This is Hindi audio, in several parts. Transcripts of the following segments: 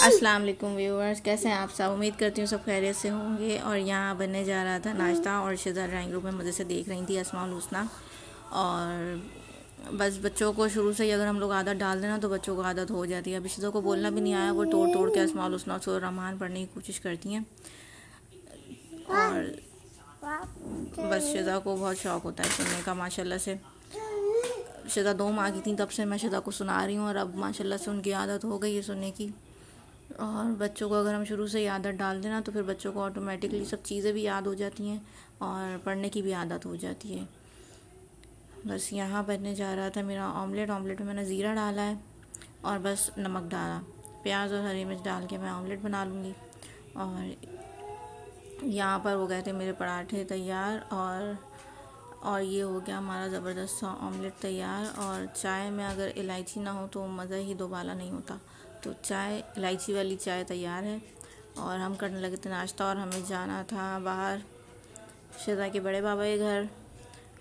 अस्सलाम वालेकुम व्यूअर्स, कैसे हैं आप सब। उम्मीद करती हूँ सब खैरियत से होंगे। और यहाँ बनने जा रहा था नाश्ता और शिजा ड्राइंग रूम में मज़े से देख रही थी अस्मा और लूसना। और बस बच्चों को शुरू से ही अगर हम लोग आदत डाल देना तो बच्चों को आदत हो जाती है। अभी शिजा को बोलना भी नहीं आया, वो तोड़ तोड़ के अस्मा और लूसना सूरह रहमान पढ़ने की कोशिश करती हैं। और बस शिजा को बहुत शौक़ होता है सुनने का। माशाल्लाह से शिजा 2 माह की थी तब से मैं शिजा को सुना रही हूँ और अब माशाल्लाह से उनकी आदत हो गई है सुनने की। और बच्चों को अगर हम शुरू से ही आदत डाल देना तो फिर बच्चों को ऑटोमेटिकली सब चीज़ें भी याद हो जाती हैं और पढ़ने की भी आदत हो जाती है। बस यहाँ बनने जा रहा था मेरा ऑमलेट। ऑमलेट में मैंने ज़ीरा डाला है और बस नमक डाला, प्याज और हरी मिर्च डाल के मैं ऑमलेट बना लूँगी। और यहाँ पर हो गए थे मेरे पराठे तैयार और ये हो गया हमारा ज़बरदस्त सा ऑमलेट तैयार। और चाय में अगर इलायची ना हो तो मज़ा ही दोबाला नहीं होता। तो चाय, इलायची वाली चाय तैयार है और हम करने लगे थे नाश्ता। और हमें जाना था बाहर शिजा के बड़े बाबा के घर।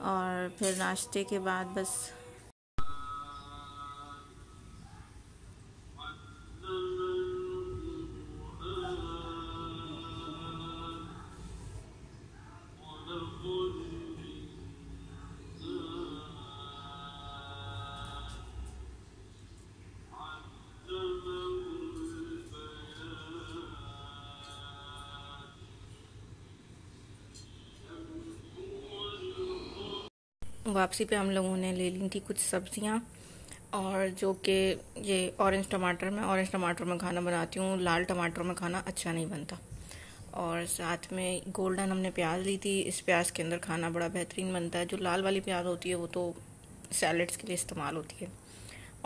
और फिर नाश्ते के बाद बस वापसी पे हम लोगों ने ले ली थी कुछ सब्जियां। और जो कि ये ऑरेंज टमाटर में खाना बनाती हूँ, लाल टमाटर में खाना अच्छा नहीं बनता। और साथ में गोल्डन हमने प्याज ली थी। इस प्याज के अंदर खाना बड़ा बेहतरीन बनता है। जो लाल वाली प्याज होती है वो तो सैलड्स के लिए इस्तेमाल होती है।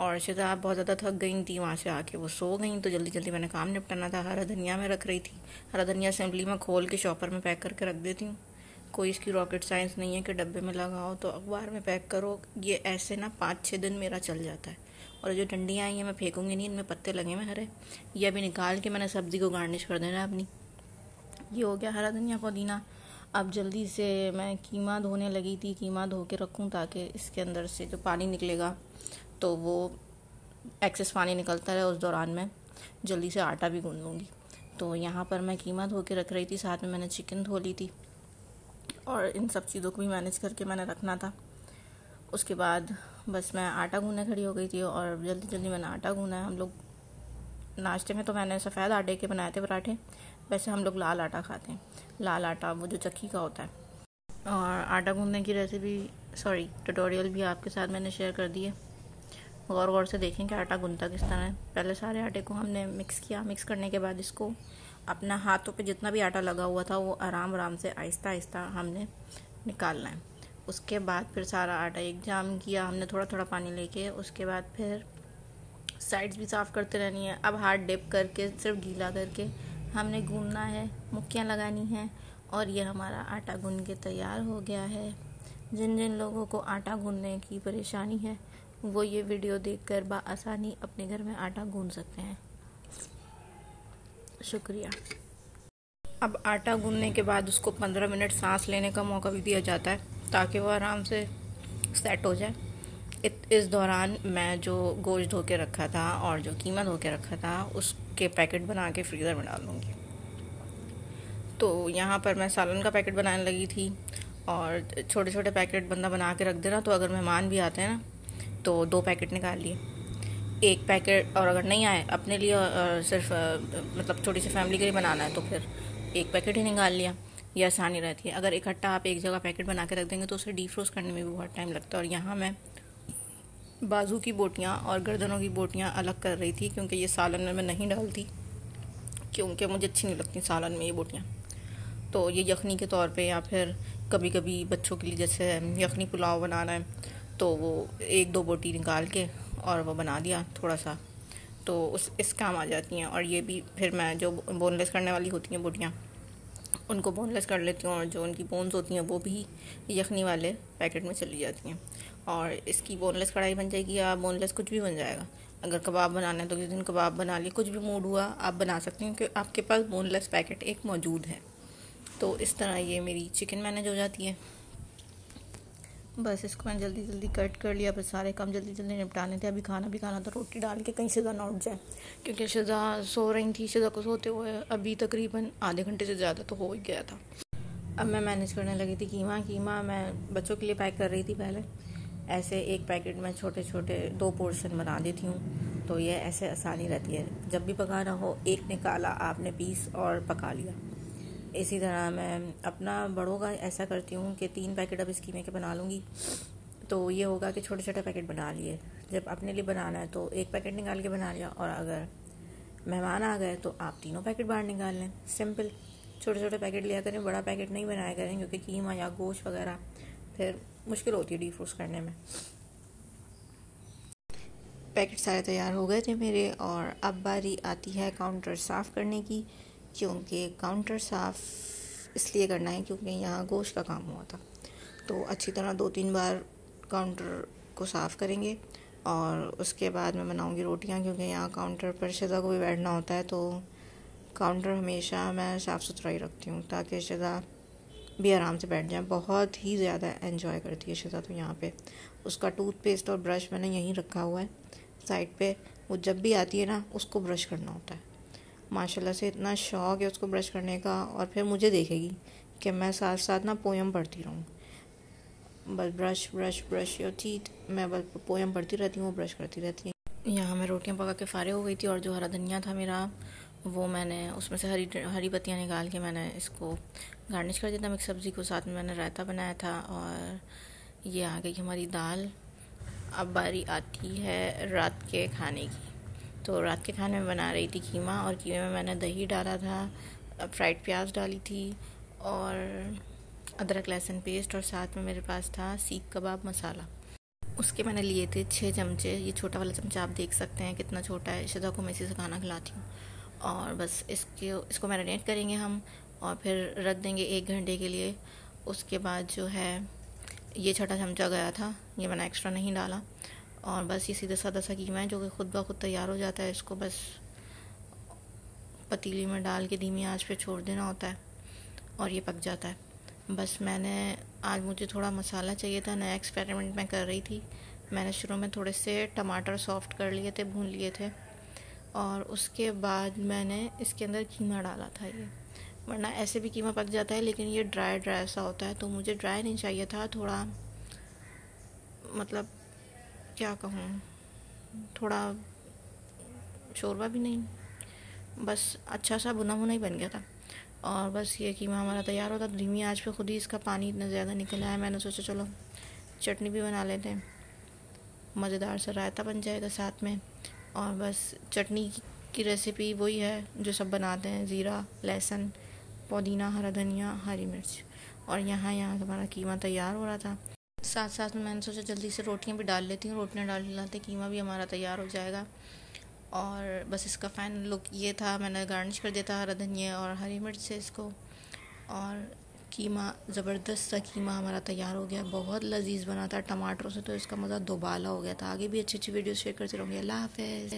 और शिजा बहुत ज़्यादा थक गई थी, वहाँ से आके वो सो गई। तो जल्दी जल्दी मैंने काम निपटाना था। हरा धनिया में रख रही थी। हरा धनिया असेंबली में खोल के शॉपर में पैक करके रख देती हूँ। कोई इसकी रॉकेट साइंस नहीं है कि डब्बे में लगाओ तो अखबार में पैक करो। ये ऐसे ना 5-6 दिन मेरा चल जाता है। और जो डंडियाँ आई हैं मैं फेंकूँगी नहीं, इनमें पत्ते लगे हुए हरे। ये अभी निकाल के मैंने सब्ज़ी को गार्निश कर देना है अपनी। ये हो गया हरा धनिया पुदीना। अब जल्दी से मैं कीमा धोने लगी थी। कीमा धो के रखूँ ताकि इसके अंदर से जो पानी निकलेगा तो वो एक्सेस पानी निकलता रहे। उस दौरान मैं जल्दी से आटा भी गूँध लूँगी। तो यहाँ पर मैं कीमा धो के रख रही थी, साथ में मैंने चिकन धो ली थी। और इन सब चीज़ों को भी मैनेज करके मैंने रखना था। उसके बाद बस मैं आटा गूँधने खड़ी हो गई थी और जल्दी जल्दी मैंने आटा गूँधा है। हम लोग नाश्ते में तो मैंने सफ़ेद आटे के बनाए थे पराठे, वैसे हम लोग लाल आटा खाते हैं। लाल आटा वो जो चक्की का होता है। और आटा गूँधने की ट्यूटोरियल भी आपके साथ मैंने शेयर कर दी है। गौर गौर से देखें कि आटा गूँधता किस तरह है। पहले सारे आटे को हमने मिक्स किया। मिक्स करने के बाद इसको अपना हाथों पे जितना भी आटा लगा हुआ था वो आराम आराम से आहिस्ता आहिस्ता हमने निकालना है। उसके बाद फिर सारा आटा एक जाम किया हमने, थोड़ा थोड़ा पानी लेके। उसके बाद फिर साइड्स भी साफ़ करते रहनी है। अब हाथ डिप करके सिर्फ गीला करके हमने गूँधना है, मुक्कियाँ लगानी हैं। और ये हमारा आटा गूँध के तैयार हो गया है। जिन जिन लोगों को आटा गूँधने की परेशानी है वो ये वीडियो देखकर बआसानी अपने घर में आटा गूँध सकते हैं। शुक्रिया। अब आटा गूँधने के बाद उसको 15 मिनट सांस लेने का मौका भी दिया जाता है ताकि वो आराम से सेट हो जाए। इस दौरान मैं जो गोश्त धो के रखा था और जो कीमा धो के रखा था उसके पैकेट बना के फ्रीज़र में डाल दूँगी। तो यहाँ पर मैं सालन का पैकेट बनाने लगी थी। और छोटे छोटे पैकेट बंदा बना के रख देना तो अगर मेहमान भी आते हैं ना तो 2 पैकेट निकाल लिए, 1 पैकेट। और अगर नहीं आए अपने लिए सिर्फ मतलब छोटी सी फैमिली के लिए बनाना है तो फिर 1 पैकेट ही निकाल लिया। ये आसानी रहती है। अगर इकट्ठा आप एक जगह पैकेट बना के रख देंगे तो उसे डीफ्रोस्ट करने में भी बहुत टाइम लगता है। और यहाँ मैं बाजू की बोटियाँ और गर्दनों की बोटियाँ अलग कर रही थी क्योंकि ये सालन में मैं नहीं डालती, क्योंकि मुझे अच्छी नहीं लगती सालन में ये बोटियाँ। तो ये यखनी के तौर पे या फिर कभी कभी बच्चों के लिए जैसे यखनी पुलाव बनाना है तो वो 1-2 बोटी निकाल के और वो बना दिया थोड़ा सा, तो इस काम आ जाती हैं। और ये भी फिर मैं जो बोनलेस करने वाली होती हैं बोटियाँ उनको बोनलेस कर लेती हूँ। और जो उनकी बोन्स होती हैं वो भी यखनी वाले पैकेट में चली जाती हैं। और इसकी बोनलेस कढ़ाई बन जाएगी या बोनलेस कुछ भी बन जाएगा। अगर कबाब बनाना है तो किसी दिन कबाब बना लिए, कुछ भी मूड हुआ आप बना सकते हैं क्योंकि आपके पास बोनलेस पैकेट एक मौजूद है। तो इस तरह ये मेरी चिकन मैनेज हो जाती है। बस इसको मैंने जल्दी जल्दी कट कर लिया। बस सारे काम जल्दी जल्दी निपटाने थे। अभी खाना भी खाना था, रोटी डाल के कहीं शिज़ा ना उठ जाए, क्योंकि शिज़ा सो रही थी। शिज़ा को सोते हुए अभी तकरीबन आधे घंटे से ज़्यादा तो हो ही गया था। अब मैं मैनेज करने लगी थी कीमा मैं बच्चों के लिए पैक कर रही थी। पहले ऐसे एक पैकेट में छोटे छोटे 2 पोर्शन बना देती हूँ, तो ये ऐसे आसानी रहती है। जब भी पकाना हो, एक निकाला आपने पीस और पका लिया। इसी तरह मैं अपना बड़ों का ऐसा करती हूँ कि 3 पैकेट अब इस कीमे के बना लूँगी, तो ये होगा कि छोटे छोटे पैकेट बना लिए। जब अपने लिए बनाना है तो 1 पैकेट निकाल के बना लिया, और अगर मेहमान आ गए तो आप 3 पैकेट बाहर निकाल लें। सिंपल छोटे छोटे पैकेट लिया करें, बड़ा पैकेट नहीं बनाया करें, क्योंकि कीमा या गोश्त वगैरह फिर मुश्किल होती है डीफ्रोस्ट करने में। पैकेट सारे तैयार हो गए थे मेरे, और अब बारी आती है काउंटर साफ़ करने की, क्योंकि काउंटर साफ़ इसलिए करना है क्योंकि यहाँ गोश्त का काम हुआ था। तो अच्छी तरह 2-3 बार काउंटर को साफ़ करेंगे, और उसके बाद मैं बनाऊँगी रोटियाँ, क्योंकि यहाँ काउंटर पर शिज़ा को भी बैठना होता है। तो काउंटर हमेशा मैं साफ़ सुथरा ही रखती हूँ, ताकि शिज़ा भी आराम से बैठ जाए। बहुत ही ज़्यादा एंजॉय करती है शिज़ा तो यहाँ पे। उसका टूथपेस्ट और ब्रश मैंने यहीं रखा हुआ है साइड पे। वो जब भी आती है ना, उसको ब्रश करना होता है। माशाल्लाह से इतना शौक़ है उसको ब्रश करने का, और फिर मुझे देखेगी कि मैं साथ साथ ना पोयम पढ़ती रहूँ। बस brush brush brush your teeth, मैं बस पोयम पढ़ती रहती हूँ, ब्रश करती रहती है। यहाँ मैं रोटियाँ पका के फारिग हो गई थी, और जो हरा धनिया था मेरा, वो मैंने उसमें से हरी पत्तियाँ निकाल के मैंने इसको गार्निश कर दिया था मिक्स सब्ज़ी को। साथ में मैंने रायता बनाया था, और ये आ गई हमारी दाल। अब बारी आती है रात के खाने की। तो रात के खाने में बना रही थी कीमा, और कीमे में मैंने दही डाला था, फ्राइड प्याज डाली थी, और अदरक लहसुन पेस्ट, और साथ में मेरे पास था सीख कबाब मसाला। उसके मैंने लिए थे 6 चमचे। ये छोटा वाला चमचा आप देख सकते हैं कितना छोटा है। शिज़ा को मैं इसी से खाना खिलाती हूँ। और बस इसको मैरिनेट करेंगे हम, और फिर रख देंगे 1 घंटे के लिए। उसके बाद जो है, ये छोटा चमचा गया था, ये मैंने एक्स्ट्रा नहीं डाला। और बस ये सीधा सादा सा कीमा है जो कि खुद ब खुद तैयार हो जाता है। इसको बस पतीली में डाल के धीमी आंच पे छोड़ देना होता है, और ये पक जाता है। बस आज मुझे थोड़ा मसाला चाहिए था, नया एक्सपेरिमेंट मैं कर रही थी। मैंने शुरू में थोड़े से टमाटर सॉफ्ट कर लिए थे, भून लिए थे, और उसके बाद मैंने इसके अंदर कीमा डाला था। ये वरना ऐसे भी कीमा पक जाता है, लेकिन ये ड्राई ड्राई सा होता है, तो मुझे ड्राई नहीं चाहिए था। थोड़ा मतलब क्या कहूँ, थोड़ा शोरबा भी नहीं, बस अच्छा सा भुना भुना ही बन गया था। और बस ये कीमा हमारा तैयार होता, धीमी आंच पे खुद ही इसका पानी इतना ज़्यादा निकल आया। मैंने सोचा चलो चटनी भी बना लेते हैं, मज़ेदार सा रायता बन जाएगा साथ में। और बस चटनी की रेसिपी वही है जो सब बनाते हैं, ज़ीरा, लहसुन, पुदीना, हरा धनिया, हरी मिर्च। और यहाँ हमारा कीमा तैयार हो रहा था। साथ साथ में मैंने सोचा जल्दी से रोटियाँ भी डाल लेती हूँ। रोटियाँ डालते कीमा भी हमारा तैयार हो जाएगा। और बस इसका फाइनल लुक ये था। मैंने गार्निश कर दिया था हरा धनिया और हरी मिर्च से इसको, और कीमा ज़बरदस्त सा कीमा हमारा तैयार हो गया। बहुत लजीज बना था टमाटरों से, तो इसका मज़ा दोबाला हो गया था। आगे भी अच्छी अच्छी वीडियो शेयर करते रहूँगी। अल्लाह हाफ़िज़।